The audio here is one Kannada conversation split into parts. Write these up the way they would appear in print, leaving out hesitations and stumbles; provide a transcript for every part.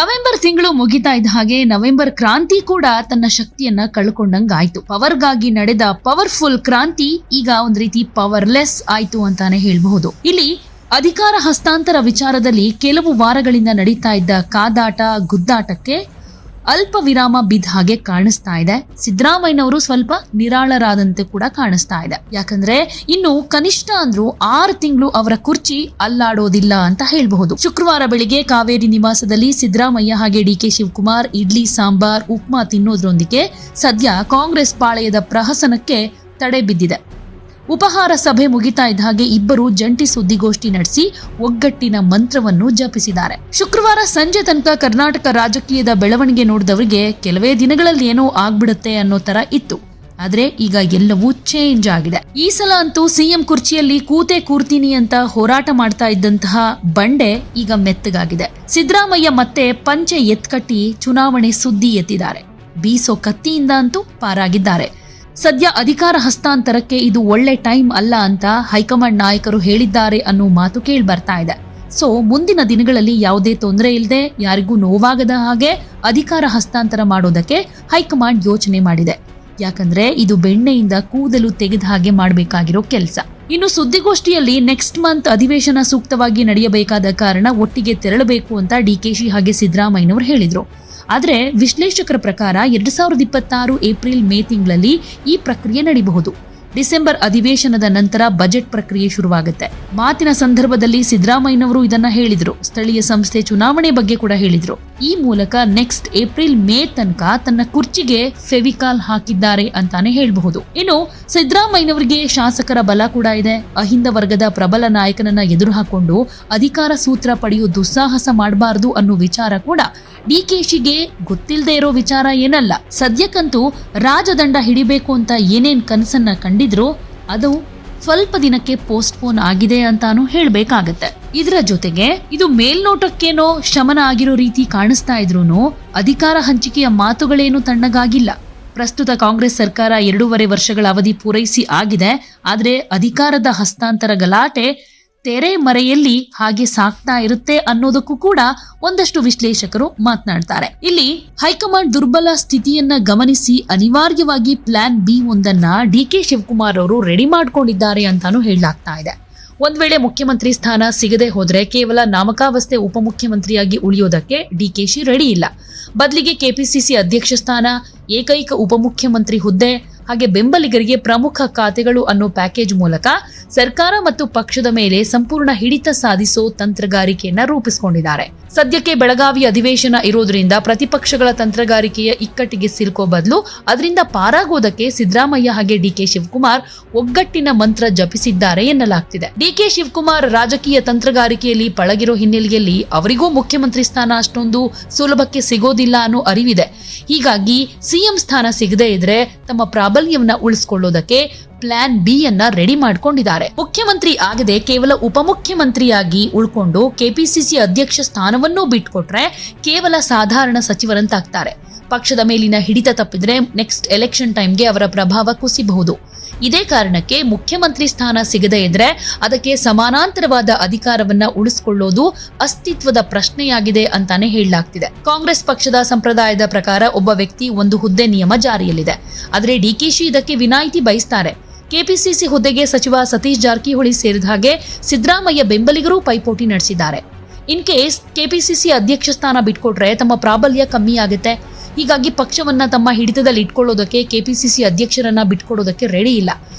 ನವೆಂಬರ್ ತಿಂಗಳು ಮುಗಿತಾ ಇದ್ದ ಹಾಗೆ ನವೆಂಬರ್ ಕ್ರಾಂತಿ ಕೂಡ ತನ್ನ ಶಕ್ತಿಯನ್ನ ಕಳ್ಕೊಂಡಂಗಾಯ್ತು. ಪವರ್ಗಾಗಿ ನಡೆದ ಪವರ್ಫುಲ್ ಕ್ರಾಂತಿ ಈಗ ಒಂದ್ ರೀತಿ ಪವರ್ಲೆಸ್ ಆಯ್ತು ಅಂತಾನೆ ಹೇಳ್ಬಹುದು. ಇಲ್ಲಿ ಅಧಿಕಾರ ಹಸ್ತಾಂತರ ವಿಚಾರದಲ್ಲಿ ಕೆಲವು ವಾರಗಳಿಂದ ನಡೀತಾ ಇದ್ದ ಕಾದಾಟ ಗುದ್ದಾಟಕ್ಕೆ ಅಲ್ಪ ವಿರಾಮ ಬಿದ್ದ ಹಾಗೆ ಕಾಣಿಸ್ತಾ ಇದೆ. ಸಿದ್ದರಾಮಯ್ಯನವರು ಸ್ವಲ್ಪ ನಿರಾಳರಾದಂತೆ ಕೂಡ ಕಾಣಿಸ್ತಾ ಇದೆ. ಯಾಕಂದ್ರೆ ಇನ್ನು ಕನಿಷ್ಠ ಅಂದ್ರೂ 6 ತಿಂಗಳು ಅವರ ಕುರ್ಚಿ ಅಲ್ಲಾಡೋದಿಲ್ಲ ಅಂತ ಹೇಳ್ಬಹುದು. ಶುಕ್ರವಾರ ಬೆಳಿಗ್ಗೆ ಕಾವೇರಿ ನಿವಾಸದಲ್ಲಿ ಸಿದ್ದರಾಮಯ್ಯ ಹಾಗೆ ಡಿಕೆ ಶಿವಕುಮಾರ್ ಇಡ್ಲಿ ಸಾಂಬಾರ್ ಉಪ್ಮಾ ತಿನ್ನೋದ್ರೊಂದಿಗೆ ಸದ್ಯ ಕಾಂಗ್ರೆಸ್ ಪಾಳೆಯದ ಪ್ರಹಸನಕ್ಕೆ ತಡೆ ಬಿದ್ದಿದೆ. ಉಪಹಾರ ಸಭೆ ಮುಗಿತಾ ಇದ್ದ ಹಾಗೆ ಇಬ್ಬರು ಜಂಟಿ ಸುದ್ದಿಗೋಷ್ಠಿ ನಡೆಸಿ ಒಗ್ಗಟ್ಟಿನ ಮಂತ್ರವನ್ನು ಜಪಿಸಿದ್ದಾರೆ. ಶುಕ್ರವಾರ ಸಂಜೆ ತನಕ ಕರ್ನಾಟಕ ರಾಜಕೀಯದ ಬೆಳವಣಿಗೆ ನೋಡಿದವರಿಗೆ ಕೆಲವೇ ದಿನಗಳಲ್ಲಿ ಏನೋ ಆಗ್ಬಿಡುತ್ತೆ ಅನ್ನೋ ತರ ಇತ್ತು. ಆದ್ರೆ ಈಗ ಎಲ್ಲವೂ ಚೇಂಜ್ ಆಗಿದೆ. ಈ ಸಲ ಅಂತೂ ಸಿಎಂ ಕುರ್ಚಿಯಲ್ಲಿ ಕೂತೆ ಕೂರ್ತೀನಿ ಅಂತ ಹೋರಾಟ ಮಾಡ್ತಾ ಇದ್ದಂತಹ ಬಂಡೆ ಈಗ ಮೆತ್ತಗಾಗಿದೆ. ಸಿದ್ದರಾಮಯ್ಯ ಮತ್ತೆ ಪಂಚೆ ಎತ್ಕಟ್ಟಿ ಚುನಾವಣೆ ಸುದ್ದಿ ಎತ್ತಿದ್ದಾರೆ. ಬೀಸೋ ಕತ್ತಿಯಿಂದ ಅಂತೂ ಪಾರಾಗಿದ್ದಾರೆ. ಸದ್ಯ ಅಧಿಕಾರ ಹಸ್ತಾಂತರಕ್ಕೆ ಇದು ಒಳ್ಳೆ ಟೈಮ್ ಅಲ್ಲ ಅಂತ ಹೈಕಮಾಂಡ್ ನಾಯಕರು ಹೇಳಿದ್ದಾರೆ ಅನ್ನೋ ಮಾತು ಕೇಳಿ ಬರ್ತಾ ಇದೆ. ಸೊ ಮುಂದಿನ ದಿನಗಳಲ್ಲಿ ಯಾವುದೇ ತೊಂದರೆ ಇಲ್ಲದೆ ಯಾರಿಗೂ ನೋವಾಗದ ಹಾಗೆ ಅಧಿಕಾರ ಹಸ್ತಾಂತರ ಮಾಡೋದಕ್ಕೆ ಹೈಕಮಾಂಡ್ ಯೋಚನೆ ಮಾಡಿದೆ. ಯಾಕಂದ್ರೆ ಇದು ಬೆಣ್ಣೆಯಿಂದ ಕೂದಲು ತೆಗೆದ ಹಾಗೆ ಮಾಡಬೇಕಾಗಿರೋ ಕೆಲಸ. ಇನ್ನು ಸುದ್ದಿಗೋಷ್ಠಿಯಲ್ಲಿ ನೆಕ್ಸ್ಟ್ ಮಂತ್ ಅಧಿವೇಶನ ಸೂಕ್ತವಾಗಿ ನಡೆಯಬೇಕಾದ ಕಾರಣ ಒಟ್ಟಿಗೆ ತೆರಳಬೇಕು ಅಂತ ಡಿಕೆಶಿ ಹಾಗೆ ಸಿದ್ದರಾಮಯ್ಯನವರು ಹೇಳಿದ್ರು. ಆದ್ರೆ ವಿಶ್ಲೇಷಕರ ಪ್ರಕಾರ 2026 ಏಪ್ರಿಲ್ ಮೇ ತಿಂಗಳಲ್ಲಿ ಈ ಪ್ರಕ್ರಿಯೆ ನಡೆಯಬಹುದು. ಡಿಸೆಂಬರ್ ಅಧಿವೇಶನದ ನಂತರ ಬಜೆಟ್ ಪ್ರಕ್ರಿಯೆ ಶುರುವಾಗುತ್ತೆ. ಮಾತಿನ ಸಂದರ್ಭದಲ್ಲಿ ಸಿದ್ದರಾಮಯ್ಯನವರು ಇದನ್ನ ಹೇಳಿದ್ರು. ಸ್ಥಳೀಯ ಸಂಸ್ಥೆ ಚುನಾವಣೆ ಬಗ್ಗೆ ಕೂಡ ಹೇಳಿದ್ರು. ಈ ಮೂಲಕ ನೆಕ್ಸ್ಟ್ ಏಪ್ರಿಲ್ ಮೇ ತನಕ ತನ್ನ ಕುರ್ಚಿಗೆ ಫೆವಿಕಾಲ್ ಹಾಕಿದ್ದಾರೆ ಅಂತಾನೆ ಹೇಳಬಹುದು. ಇನ್ನು ಸಿದ್ದರಾಮಯ್ಯನವರಿಗೆ ಶಾಸಕರ ಬಲ ಕೂಡ ಇದೆ. ಅಹಿಂದ ವರ್ಗದ ಪ್ರಬಲ ನಾಯಕನನ್ನ ಎದುರು ಹಾಕೊಂಡು ಅಧಿಕಾರ ಸೂತ್ರ ಪಡೆಯುವ ದುಸ್ಸಾಹಸ ಮಾಡಬಾರದು ಅನ್ನೋ ವಿಚಾರ ಕೂಡ ಡಿಕೆಶಿಗೆ ಗೊತ್ತಿಲ್ಲದೆ ಇರೋ ವಿಚಾರ ಏನಲ್ಲ. ಸದ್ಯಕ್ಕಂತೂ ರಾಜದಂಡ ಹಿಡಿಬೇಕು ಅಂತ ಏನೇನ್ ಕನಸನ್ನ ಕಂಡಿದ್ರು ಅದು ಸ್ವಲ್ಪ ದಿನಕ್ಕೆ ಪೋಸ್ಟ್ಪೋನ್ ಆಗಿದೆ ಅಂತಾನು ಹೇಳ್ಬೇಕಾಗತ್ತೆ. ಇದರ ಜೊತೆಗೆ ಇದು ಮೇಲ್ನೋಟಕ್ಕೇನೋ ಶಮನ ಆಗಿರೋ ರೀತಿ ಕಾಣಿಸ್ತಾ ಇದ್ರೂನು ಅಧಿಕಾರ ಹಂಚಿಕೆಯ ಮಾತುಗಳೇನು ತಣ್ಣಗಾಗಿಲ್ಲ. ಪ್ರಸ್ತುತ ಕಾಂಗ್ರೆಸ್ ಸರ್ಕಾರ 2.5 ವರ್ಷಗಳ ಅವಧಿ ಪೂರೈಸಿ ಆಗಿದೆ. ಆದ್ರೆ ಅಧಿಕಾರದ ಹಸ್ತಾಂತರ ಗಲಾಟೆ ತೆರೆ ಮರೆಯಲ್ಲಿ ಹಾಗೆ ಸಾಕ್ತಾ ಇರುತ್ತೆ ಅನ್ನೋದಕ್ಕೂ ಕೂಡ ಒಂದಷ್ಟು ವಿಶ್ಲೇಷಕರು ಮಾತನಾಡ್ತಾರೆ. ಇಲ್ಲಿ ಹೈಕಮಾಂಡ್ ದುರ್ಬಲ ಸ್ಥಿತಿಯನ್ನ ಗಮನಿಸಿ ಅನಿವಾರ್ಯವಾಗಿ ಪ್ಲಾನ್ ಬಿ ಒಂದನ್ನ ಡಿಕೆ ಶಿವಕುಮಾರ್ ಅವರು ರೆಡಿ ಮಾಡ್ಕೊಂಡಿದ್ದಾರೆ ಅಂತಾನು ಹೇಳಲಾಗ್ತಾ ಇದೆ. ಒಂದ್ ವೇಳೆ ಮುಖ್ಯಮಂತ್ರಿ ಸ್ಥಾನ ಸಿಗದೆ ಹೋದ್ರೆ ಕೇವಲ ನಾಮಕಾವಸ್ಥೆ ಉಪಮುಖ್ಯಮಂತ್ರಿಯಾಗಿ ಉಳಿಯೋದಕ್ಕೆ ಡಿಕೆಶಿ ರೆಡಿ ಇಲ್ಲ. ಬದಲಿಗೆ ಕೆಪಿಸಿಸಿ ಅಧ್ಯಕ್ಷ ಸ್ಥಾನ, ಏಕೈಕ ಉಪಮುಖ್ಯಮಂತ್ರಿ ಹುದ್ದೆ ಹಾಗೆ ಬೆಂಬಲಿಗರಿಗೆ ಪ್ರಮುಖ ಖಾತೆಗಳು ಅನ್ನೋ ಪ್ಯಾಕೇಜ್ ಮೂಲಕ ಸರ್ಕಾರ ಮತ್ತು ಪಕ್ಷದ ಮೇಲೆ ಸಂಪೂರ್ಣ ಹಿಡಿತ ಸಾಧಿಸೋ ತಂತ್ರಗಾರಿಕೆಯನ್ನ ರೂಪಿಸಿಕೊಂಡಿದ್ದಾರೆ. ಸದ್ಯಕ್ಕೆ ಬೆಳಗಾವಿ ಅಧಿವೇಶನ ಇರೋದ್ರಿಂದ ಪ್ರತಿಪಕ್ಷಗಳ ತಂತ್ರಗಾರಿಕೆಯ ಇಕ್ಕಟ್ಟಿಗೆ ಸಿಲುಕೋ ಬದಲು ಅದರಿಂದ ಪಾರಾಗೋದಕ್ಕೆ ಸಿದ್ದರಾಮಯ್ಯ ಹಾಗೆ ಡಿಕೆ ಶಿವಕುಮಾರ್ ಒಗ್ಗಟ್ಟಿನ ಮಂತ್ರ ಜಪಿಸಿದ್ದಾರೆ ಎನ್ನಲಾಗ್ತಿದೆ. ಡಿಕೆ ಶಿವಕುಮಾರ್ ರಾಜಕೀಯ ತಂತ್ರಗಾರಿಕೆಯಲ್ಲಿ ಪಳಗಿರೋ ಹಿನ್ನೆಲೆಯಲ್ಲಿ ಅವರಿಗೂ ಮುಖ್ಯಮಂತ್ರಿ ಸ್ಥಾನ ಅಷ್ಟೊಂದು ಸುಲಭಕ್ಕೆ ಸಿಗೋದಿಲ್ಲ ಅನ್ನೋ ಅರಿವಿದೆ. ಹೀಗಾಗಿ ಸಿಎಂ ಸ್ಥಾನ ಸಿಗದೇ ಇದ್ರೆ ತಮ್ಮ ಪ್ರಾಬಲ್ಯವನ್ನ ಉಳಿಸಿಕೊಳ್ಳೋದಕ್ಕೆ ಪ್ಲಾನ್ ಬಿ ಅನ್ನ ರೆಡಿ ಮಾಡ್ಕೊಂಡಿದ್ದಾರೆ. ಮುಖ್ಯಮಂತ್ರಿ ಆಗದೆ ಕೇವಲ ಉಪಮುಖ್ಯಮಂತ್ರಿಯಾಗಿ ಉಳ್ಕೊಂಡು ಕೆಪಿಸಿಸಿ ಅಧ್ಯಕ್ಷ ಸ್ಥಾನವನ್ನೂ ಬಿಟ್ಕೊಟ್ರೆ ಕೇವಲ ಸಾಧಾರಣ ಸಚಿವರಂತಾಗ್ತಾರೆ. ಪಕ್ಷದ ಮೇಲಿನ ಹಿಡಿತ ತಪ್ಪಿದ್ರೆ ನೆಕ್ಸ್ಟ್ ಎಲೆಕ್ಷನ್ ಟೈಮ್ಗೆ ಅವರ ಪ್ರಭಾವ ಕುಸಿಬಹುದು. ಇದೇ ಕಾರಣಕ್ಕೆ ಮುಖ್ಯಮಂತ್ರಿ ಸ್ಥಾನ ಸಿಗದೇ ಇದ್ರೆ ಅದಕ್ಕೆ ಸಮಾನಾಂತರವಾದ ಅಧಿಕಾರವನ್ನ ಉಳಿಸಿಕೊಳ್ಳೋದು ಅಸ್ತಿತ್ವದ ಪ್ರಶ್ನೆಯಾಗಿದೆ ಅಂತಾನೆ ಹೇಳಲಾಗ್ತಿದೆ. ಕಾಂಗ್ರೆಸ್ ಪಕ್ಷದ ಸಂಪ್ರದಾಯದ ಪ್ರಕಾರ ಒಬ್ಬ ವ್ಯಕ್ತಿ ಒಂದು ಹುದ್ದೆ ನಿಯಮ ಜಾರಿಯಲ್ಲಿದೆ. ಆದ್ರೆ ಡಿಕೆಶಿ ಇದಕ್ಕೆ ವಿನಾಯಿತಿ ಬಯಸ್ತಾರೆ. ಕೆಪಿಸಿಸಿ ಹುದ್ದೆಗೆ ಸಚಿವ ಸತೀಶ್ ಜಾರಕಿಹೊಳಿ ಸೇರಿದ ಹಾಗೆ ಸಿದ್ದರಾಮಯ್ಯ ಬೆಂಬಲಿಗರು ಪೈಪೋಟಿ ನಡೆಸಿದ್ದಾರೆ. ಇನ್ ಕೇಸ್ ಕೆಪಿಸಿಸಿ ಅಧ್ಯಕ್ಷ ಸ್ಥಾನ ಬಿಟ್ಕೊಟ್ರೆ ತಮ್ಮ ಪ್ರಾಬಲ್ಯ ಕಮ್ಮಿ ಆಗುತ್ತೆ. ಹೀಗಾಗಿ ಪಕ್ಷವನ್ನ ತಮ್ಮ ಹಿಡಿತದಲ್ಲಿ ಇಟ್ಕೊಳ್ಳೋದಕ್ಕೆ ಕೆಪಿಸಿಸಿ ಅಧ್ಯಕ್ಷರನ್ನ ಬಿಟ್ಕೊಡೋದಕ್ಕೆ ರೆಡಿ ಇಲ್ಲ.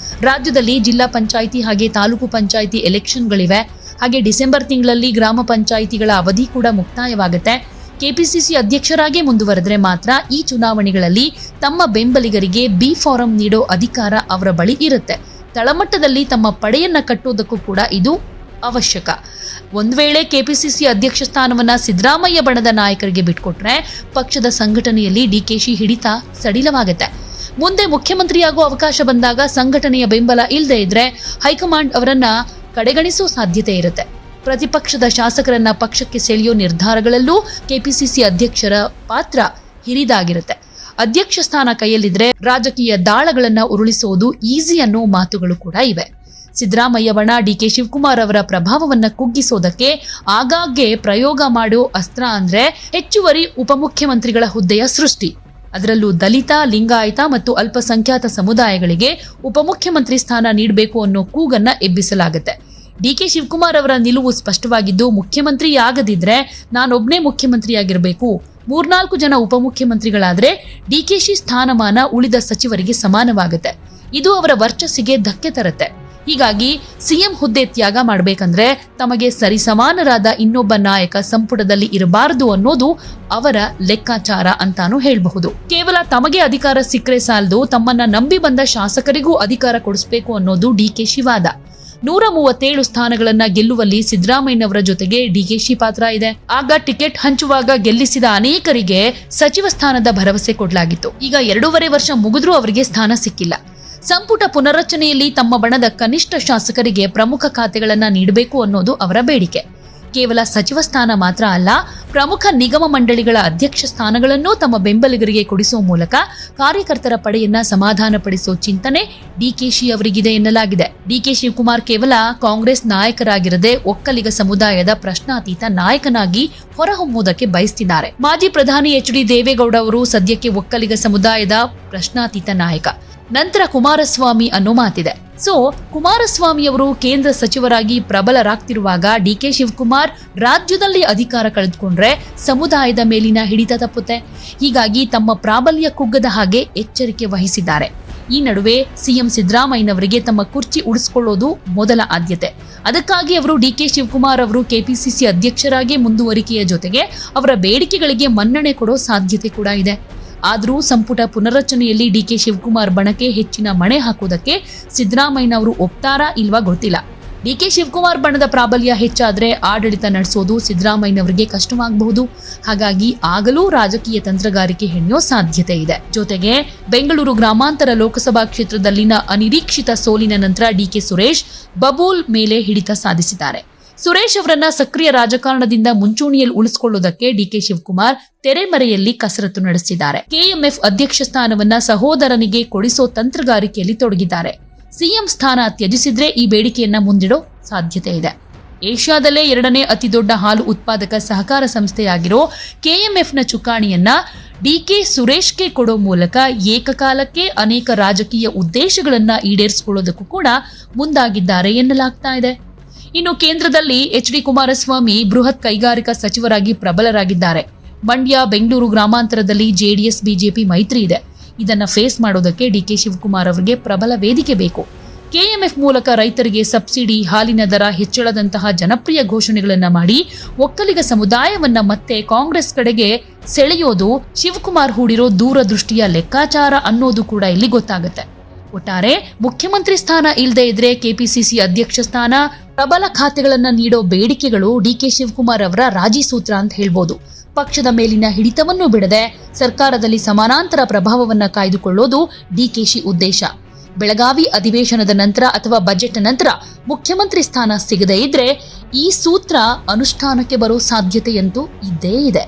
ರಾಜ್ಯದಲ್ಲಿ ಜಿಲ್ಲಾ ಪಂಚಾಯಿತಿ ಹಾಗೆ ತಾಲೂಕು ಪಂಚಾಯಿತಿ ಎಲೆಕ್ಷನ್ಗಳಿವೆ. ಹಾಗೆ ಡಿಸೆಂಬರ್ ತಿಂಗಳಲ್ಲಿ ಗ್ರಾಮ ಪಂಚಾಯಿತಿಗಳ ಅವಧಿ ಕೂಡ ಮುಕ್ತಾಯವಾಗುತ್ತೆ. ಕೆಪಿಸಿಸಿ ಅಧ್ಯಕ್ಷರಾಗಿ ಮುಂದುವರೆದ್ರೆ ಮಾತ್ರ ಈ ಚುನಾವಣೆಗಳಲ್ಲಿ ತಮ್ಮ ಬೆಂಬಲಿಗರಿಗೆ ಬಿ ಫಾರಂ ನೀಡೋ ಅಧಿಕಾರ ಅವರ ಬಳಿ ಇರುತ್ತೆ. ತಳಮಟ್ಟದಲ್ಲಿ ತಮ್ಮ ಪಡೆಯನ್ನ ಕಟ್ಟೋದಕ್ಕೂ ಕೂಡ ಇದು ಅವಶ್ಯಕ. ಒಂದ್ ವೇಳೆ ಕೆಪಿಸಿಸಿ ಅಧ್ಯಕ್ಷ ಸ್ಥಾನವನ್ನ ಸಿದ್ದರಾಮಯ್ಯ ಬಣದ ನಾಯಕರಿಗೆ ಬಿಟ್ಕೊಟ್ರೆ ಪಕ್ಷದ ಸಂಘಟನೆಯಲ್ಲಿ ಡಿಕೆಶಿ ಹಿಡಿತ ಸಡಿಲವಾಗುತ್ತೆ. ಮುಂದೆ ಮುಖ್ಯಮಂತ್ರಿಯಾಗುವ ಅವಕಾಶ ಬಂದಾಗ ಸಂಘಟನೆಯ ಬೆಂಬಲ ಇಲ್ಲದೆ ಇದ್ರೆ ಹೈಕಮಾಂಡ್ ಅವರನ್ನ ಕಡೆಗಣಿಸೋ ಸಾಧ್ಯತೆ ಇರುತ್ತೆ. ಪ್ರತಿಪಕ್ಷದ ಶಾಸಕರನ್ನ ಪಕ್ಷಕ್ಕೆ ಸೆಳೆಯೋ ನಿರ್ಧಾರಗಳಲ್ಲೂ ಕೆಪಿಸಿಸಿ ಅಧ್ಯಕ್ಷರ ಪಾತ್ರ ಹಿರಿದಾಗಿರುತ್ತೆ. ಅಧ್ಯಕ್ಷ ಸ್ಥಾನ ಕೈಯಲ್ಲಿದ್ರೆ ರಾಜಕೀಯ ದಾಳಗಳನ್ನ ಉರುಳಿಸೋದು ಈಸಿ ಅನ್ನೋ ಮಾತುಗಳು ಕೂಡ ಇವೆ. ಸಿದ್ದರಾಮಯ್ಯ ಬಣ ಡಿಕೆ ಶಿವಕುಮಾರ್ ಅವರ ಪ್ರಭಾವವನ್ನ ಕುಗ್ಗಿಸೋದಕ್ಕೆ ಆಗಾಗ್ಗೆ ಪ್ರಯೋಗ ಮಾಡೋ ಅಸ್ತ್ರ ಅಂದ್ರೆ ಹೆಚ್ಚುವರಿ ಉಪಮುಖ್ಯಮಂತ್ರಿಗಳ ಹುದ್ದೆಯ ಸೃಷ್ಟಿ. ಅದರಲ್ಲೂ ದಲಿತ, ಲಿಂಗಾಯತ ಮತ್ತು ಅಲ್ಪಸಂಖ್ಯಾತ ಸಮುದಾಯಗಳಿಗೆ ಉಪಮುಖ್ಯಮಂತ್ರಿ ಸ್ಥಾನ ನೀಡಬೇಕು ಅನ್ನೋ ಕೂಗನ್ನ ಎಬ್ಬಿಸಲಾಗುತ್ತೆ. ಡಿಕೆ ಶಿವಕುಮಾರ್ ಅವರ ನಿಲುವು ಸ್ಪಷ್ಟವಾಗಿದ್ದು, ಮುಖ್ಯಮಂತ್ರಿ ಆಗದಿದ್ರೆ ನಾನೊಬ್ನೇ ಮುಖ್ಯಮಂತ್ರಿಯಾಗಿರಬೇಕು, 3-4 ಜನ ಉಪಮುಖ್ಯಮಂತ್ರಿಗಳಾದ್ರೆ ಡಿಕೆಶಿ ಸ್ಥಾನಮಾನ ಉಳಿದ ಸಚಿವರಿಗೆ ಸಮಾನವಾಗುತ್ತೆ. ಇದು ಅವರ ವರ್ಚಸ್ಸಿಗೆ ಧಕ್ಕೆ ತರುತ್ತೆ. ಹೀಗಾಗಿ ಸಿಎಂ ಹುದ್ದೆ ತ್ಯಾಗ ಮಾಡಬೇಕಂದ್ರೆ ತಮಗೆ ಸರಿಸಮಾನರಾದ ಇನ್ನೊಬ್ಬ ನಾಯಕ ಸಂಪುಟದಲ್ಲಿ ಇರಬಾರದು ಅನ್ನೋದು ಅವರ ಲೆಕ್ಕಾಚಾರ ಅಂತಾನೂ ಹೇಳಬಹುದು. ಕೇವಲ ತಮಗೆ ಅಧಿಕಾರ ಸಿಕ್ಕರೆ ಸಾಲದು, ತಮ್ಮನ್ನ ನಂಬಿ ಬಂದ ಶಾಸಕರಿಗೂ ಅಧಿಕಾರ ಕೊಡಿಸಬೇಕು ಅನ್ನೋದು ಡಿಕೆಶಿ ವಾದ. 137 ಸ್ಥಾನಗಳನ್ನ ಗೆಲ್ಲುವಲ್ಲಿ ಸಿದ್ದರಾಮಯ್ಯನವರ ಜೊತೆಗೆ ಡಿಕೆಶಿ ಪಾತ್ರ ಇದೆ. ಆಗ ಟಿಕೆಟ್ ಹಂಚುವಾಗ ಗೆಲ್ಲಿಸಿದ ಅನೇಕರಿಗೆ ಸಚಿವ ಸ್ಥಾನದ ಭರವಸೆ ಕೊಡಲಾಗಿತ್ತು. ಈಗ 2.5 ವರ್ಷ ಮುಗಿದ್ರೂ ಅವರಿಗೆ ಸ್ಥಾನ ಸಿಕ್ಕಿಲ್ಲ. ಸಂಪುಟ ಪುನರ್ರಚನೆಯಲ್ಲಿ ತಮ್ಮ ಬಣದ ಕನಿಷ್ಠ ಶಾಸಕರಿಗೆ ಪ್ರಮುಖ ಖಾತೆಗಳನ್ನ ನೀಡಬೇಕು ಅನ್ನೋದು ಅವರ ಬೇಡಿಕೆ. ಕೇವಲ ಸಚಿವ ಸ್ಥಾನ ಮಾತ್ರ ಅಲ್ಲ, ಪ್ರಮುಖ ನಿಗಮ ಮಂಡಳಿಗಳ ಅಧ್ಯಕ್ಷ ಸ್ಥಾನಗಳನ್ನೂ ತಮ್ಮ ಬೆಂಬಲಿಗರಿಗೆ ಕೊಡಿಸುವ ಮೂಲಕ ಕಾರ್ಯಕರ್ತರ ಪಡೆಯನ್ನ ಸಮಾಧಾನಪಡಿಸುವ ಚಿಂತನೆ ಡಿಕೆಶಿ ಅವರಿಗಿದೆ ಎನ್ನಲಾಗಿದೆ. ಡಿಕೆ ಶಿವಕುಮಾರ್ ಕೇವಲ ಕಾಂಗ್ರೆಸ್ ನಾಯಕರಾಗಿರದೆ ಒಕ್ಕಲಿಗ ಸಮುದಾಯದ ಪ್ರಶ್ನಾತೀತ ನಾಯಕನಾಗಿ ಹೊರಹೊಮ್ಮುವುದಕ್ಕೆ ಬಯಸ್ತಿದ್ದಾರೆ. ಮಾಜಿ ಪ್ರಧಾನಿ ಎಚ್.ಡಿ. ದೇವೇಗೌಡ ಅವರು ಸದ್ಯಕ್ಕೆ ಒಕ್ಕಲಿಗ ಸಮುದಾಯದ ಪ್ರಶ್ನಾತೀತ ನಾಯಕ. ನಂತರ ಕುಮಾರಸ್ವಾಮಿ ಅನ್ನೋ ಮಾತಿದೆ. ಕುಮಾರಸ್ವಾಮಿ ಅವರು ಕೇಂದ್ರ ಸಚಿವರಾಗಿ ಪ್ರಬಲರಾಗ್ತಿರುವಾಗ ಡಿಕೆ ಶಿವಕುಮಾರ್ ರಾಜ್ಯದಲ್ಲಿ ಅಧಿಕಾರ ಕಳೆದುಕೊಂಡ್ರೆ ಸಮುದಾಯದ ಮೇಲಿನ ಹಿಡಿತ ತಪ್ಪುತ್ತೆ. ಹೀಗಾಗಿ ತಮ್ಮ ಪ್ರಾಬಲ್ಯ ಕುಗ್ಗದ ಹಾಗೆ ಎಚ್ಚರಿಕೆ ವಹಿಸಿದ್ದಾರೆ. ಈ ನಡುವೆ ಸಿಎಂ ಸಿದ್ದರಾಮಯ್ಯನವರಿಗೆ ತಮ್ಮ ಕುರ್ಚಿ ಉಳಿಸಿಕೊಳ್ಳೋದು ಮೊದಲ ಆದ್ಯತೆ. ಅದಕ್ಕಾಗಿ ಅವರು ಡಿಕೆ ಶಿವಕುಮಾರ್ ಅವರು ಕೆಪಿಸಿಸಿ ಅಧ್ಯಕ್ಷರಾಗಿ ಮುಂದುವರಿಕೆಯ ಜೊತೆಗೆ ಅವರ ಬೇಡಿಕೆಗಳಿಗೆ ಮನ್ನಣೆ ಕೊಡೋ ಸಾಧ್ಯತೆ ಕೂಡ ಇದೆ. ಆದರೂ ಸಂಪುಟ ಪುನರ್ರಚನೆಯಲ್ಲಿ ಡಿಕೆ ಶಿವಕುಮಾರ್ ಬಣಕ್ಕೆ ಹೆಚ್ಚಿನ ಮಣೆ ಹಾಕುವುದಕ್ಕೆ ಸಿದ್ದರಾಮಯ್ಯನವರು ಒಪ್ತಾರಾ ಇಲ್ವಾ ಗೊತ್ತಿಲ್ಲ. ಡಿಕೆ ಶಿವಕುಮಾರ್ ಬಣದ ಪ್ರಾಬಲ್ಯ ಹೆಚ್ಚಾದ್ರೆ ಆಡಳಿತ ನಡೆಸೋದು ಸಿದ್ದರಾಮಯ್ಯನವರಿಗೆ ಕಷ್ಟವಾಗಬಹುದು. ಹಾಗಾಗಿ ಆಗಲೂ ರಾಜಕೀಯ ತಂತ್ರಗಾರಿಕೆ ಹೆಣೆಯೋ ಸಾಧ್ಯತೆ ಇದೆ. ಜೊತೆಗೆ ಬೆಂಗಳೂರು ಗ್ರಾಮಾಂತರ ಲೋಕಸಭಾ ಕ್ಷೇತ್ರದಲ್ಲಿನ ಅನಿರೀಕ್ಷಿತ ಸೋಲಿನ ನಂತರ ಡಿಕೆ ಸುರೇಶ್ ಬಬೂಲ್ ಮೇಲೆ ಹಿಡಿತ ಸಾಧಿಸಿದ್ದಾರೆ. ಸುರೇಶ್ ಅವರನ್ನ ಸಕ್ರಿಯ ರಾಜಕಾರಣದಿಂದ ಮುಂಚೂಣಿಯಲ್ಲಿ ಉಳಿಸಿಕೊಳ್ಳುವುದಕ್ಕೆ ಡಿಕೆ ಶಿವಕುಮಾರ್ ತೆರೆಮರೆಯಲ್ಲಿ ಕಸರತ್ತು ನಡೆಸಿದ್ದಾರೆ. ಕೆಎಂಎಫ್ ಅಧ್ಯಕ್ಷ ಸ್ಥಾನವನ್ನ ಸಹೋದರನಿಗೆ ಕೊಡಿಸೋ ತಂತ್ರಗಾರಿಕೆಯಲ್ಲಿ ತೊಡಗಿದ್ದಾರೆ. ಸಿಎಂ ಸ್ಥಾನ ತ್ಯಜಿಸಿದ್ರೆ ಈ ಬೇಡಿಕೆಯನ್ನ ಮುಂದಿಡೋ ಸಾಧ್ಯತೆ ಇದೆ. ಏಷ್ಯಾದಲ್ಲೇ 2ನೇ ಅತಿ ದೊಡ್ಡ ಹಾಲು ಉತ್ಪಾದಕ ಸಹಕಾರ ಸಂಸ್ಥೆಯಾಗಿರೋ ಕೆಎಂಎಫ್ನ ಚುಕ್ಕಾಣಿಯನ್ನ ಡಿಕೆ ಸುರೇಶ್ಗೆ ಕೊಡೋ ಮೂಲಕ ಏಕಕಾಲಕ್ಕೆ ಅನೇಕ ರಾಜಕೀಯ ಉದ್ದೇಶಗಳನ್ನ ಈಡೇರಿಸಿಕೊಳ್ಳೋದಕ್ಕೂ ಕೂಡ ಮುಂದಾಗಿದ್ದಾರೆ ಎನ್ನಲಾಗ್ತಾ ಇದೆ. ಇನ್ನು ಕೇಂದ್ರದಲ್ಲಿ ಎಚ್.ಡಿ. ಕುಮಾರಸ್ವಾಮಿ ಬೃಹತ್ ಕೈಗಾರಿಕಾ ಸಚಿವರಾಗಿ ಪ್ರಬಲರಾಗಿದ್ದಾರೆ. ಮಂಡ್ಯ, ಬೆಂಗಳೂರು ಗ್ರಾಮಾಂತರದಲ್ಲಿ ಜೆಡಿಎಸ್ ಬಿಜೆಪಿ ಮೈತ್ರಿ ಇದೆ. ಇದನ್ನ ಫೇಸ್ ಮಾಡೋದಕ್ಕೆ ಡಿಕೆ ಶಿವಕುಮಾರ್ ಅವರಿಗೆ ಪ್ರಬಲ ವೇದಿಕೆ ಬೇಕು. ಕೆಎಂಎಫ್ ಮೂಲಕ ರೈತರಿಗೆ ಸಬ್ಸಿಡಿ, ಹಾಲಿನ ದರ ಹೆಚ್ಚಳದಂತಹ ಜನಪ್ರಿಯ ಘೋಷಣೆಗಳನ್ನ ಮಾಡಿ ಒಕ್ಕಲಿಗ ಸಮುದಾಯವನ್ನ ಮತ್ತೆ ಕಾಂಗ್ರೆಸ್ ಕಡೆಗೆ ಸೆಳೆಯೋದು ಶಿವಕುಮಾರ್ ಹೂಡಿರೋ ದೂರದೃಷ್ಟಿಯ ಲೆಕ್ಕಾಚಾರ ಅನ್ನೋದು ಕೂಡ ಇಲ್ಲಿ ಗೊತ್ತಾಗುತ್ತೆ. ಒಟ್ಟಾರೆ ಮುಖ್ಯಮಂತ್ರಿ ಸ್ಥಾನ ಇಲ್ಲದೆ ಇದ್ರೆ ಕೆಪಿಸಿಸಿ ಅಧ್ಯಕ್ಷ ಸ್ಥಾನ, ಪ್ರಬಲ ಖಾತೆಗಳನ್ನ ನೀಡೋ ಬೇಡಿಕೆಗಳು ಡಿಕೆ ಶಿವಕುಮಾರ್ ಅವರ ರಾಜಿ ಸೂತ್ರ ಅಂತ ಹೇಳ್ಬೋದು. ಪಕ್ಷದ ಮೇಲಿನ ಹಿಡಿತವನ್ನು ಬಿಡದೆ ಸರ್ಕಾರದಲ್ಲಿ ಸಮಾನಾಂತರ ಪ್ರಭಾವವನ್ನ ಕಾಯ್ದುಕೊಳ್ಳೋದು ಡಿಕೆಶಿ ಉದ್ದೇಶ. ಬೆಳಗಾವಿ ಅಧಿವೇಶನದ ನಂತರ ಅಥವಾ ಬಜೆಟ್ ನಂತರ ಮುಖ್ಯಮಂತ್ರಿ ಸ್ಥಾನ ಸಿಗದೇ ಇದ್ರೆ ಈ ಸೂತ್ರ ಅನುಷ್ಠಾನಕ್ಕೆ ಬರೋ ಸಾಧ್ಯತೆಯಂತೂ ಇದ್ದೇ ಇದೆ.